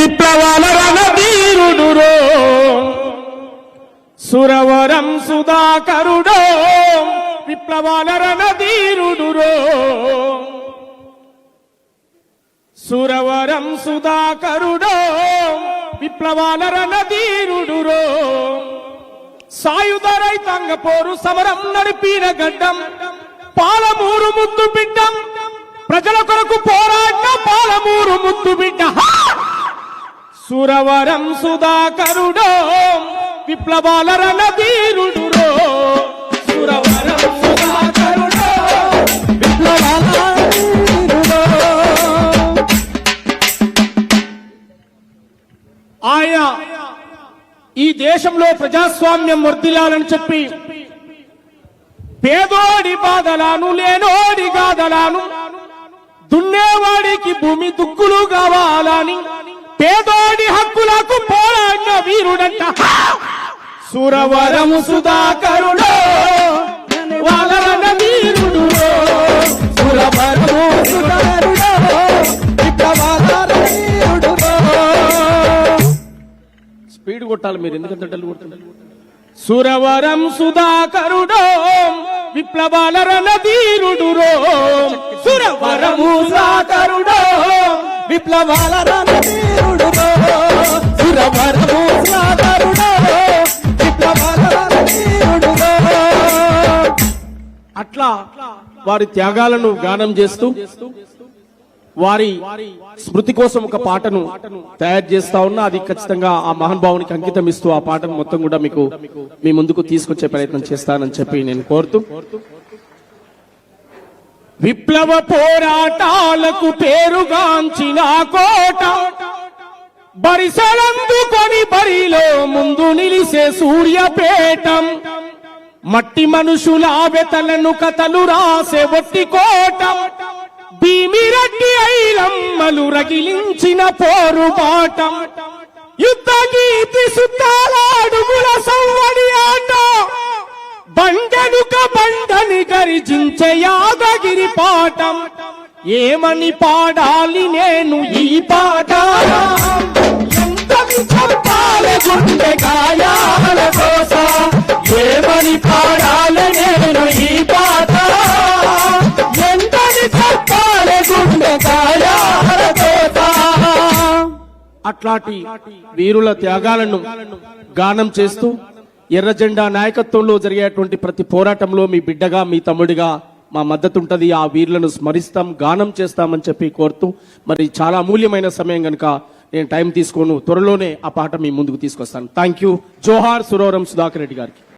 విప్లవాల రణధీరుడురో సురవరం సుధాకరుడో విప్లవాల రణధీరుడురో సురవరం సుధాకరుడో విప్లవాల రణధీరుడురో సాయుధ రైతాంగ పోరు సమరం నడిపిన గడ్డం పాలమూరు ముద్దు బిడ్డం ప్రజల కొరకు పోరాడిన పాలమూరు ముద్దు బిడ్డ సురవరం సుధాకరుడో విప్లవాల రణధీరుడురో సురవరం సుధాకరుడో విప్లవాల రణధీరుడో. ఆయన ఈ దేశంలో ప్రజాస్వామ్యం వర్ధిల్లాలని చెప్పి పేదోడి బాధలాను లేనోడి గాథలాను దున్నేవాడికి భూమి దుక్కులు కావాలని పేదోడి హక్కులకు పోరాడిన వీరుడంట సురవరము సుధాకరుడో వాళ్ళ వీరుడు సురవరము సుధాకరుడో స్పీడ్ కొట్టాలి మీరు ఎందుకంటే డల్ కొట్టాలి. సురవరం సుధాకరుడో విప్లవాల రణధీరుడురో సురవరము సుధాకరుడో విప్లవాల రణధీరుడురో సురవరము సుధాకరుడో విప్లవాల రణధీరుడురో. అట్లా వారి త్యాగాలను గానం చేస్తూ వారి స్మృతి కోసం ఒక పాటను తయారు చేస్తా ఉన్నా. అది ఖచ్చితంగా ఆ మహానుభావునికి అంకితం ఇస్తూ ఆ పాటను మొత్తం కూడా మీకు మీ ముందుకు తీసుకొచ్చే ప్రయత్నం చేస్తానని చెప్పి నేను కోరుతూ, విప్లవ పోరాటాలకు పేరుగాంచిన కోట బరిసెలందుకొని బరిలో ముందు నిలిసే సూర్యపేటం మట్టి మనుషుల వెతలను కథలు రాసే ఒట్టి కోట భీమిరెడ్డి ఐలమ్మలు రగిలించిన పోరుబాటం యుద్ధ గీతి సుత్తాల అడుగుల సవ్వడి ఆట బండెనుక బండని గరిజించే యాదగిరి పాఠం ఏమని పాడాలి నేను ఈ పాట ఎంతని చెప్పాలి గుండె గాయాల కోసం ఏమని పాడాలి నేను ఈ పాట ఎంతని చెప్పాలి గుండె గాయాల కోసం. అట్లాంటి వీరుల త్యాగాలను గానం చేస్తూ ఎర్ర జెండా నాయకత్వంలో జరిగేటువంటి ప్రతి పోరాటంలో మీ బిడ్డగా మీ తమ్ముడిగా మా మద్దతు ఉంటది. ఆ వీరులను స్మరిస్తాం, గానం చేస్తామని చెప్పి కోరుతూ, మరి చాలా అమూల్యమైన సమయం కనుక నేను టైం తీసుకోను, త్వరలోనే ఆ పాట మీ ముందుకు తీసుకొస్తాను. Thank you. జోహార్ సురవరం సుధాకర్ రెడ్డి గారికి.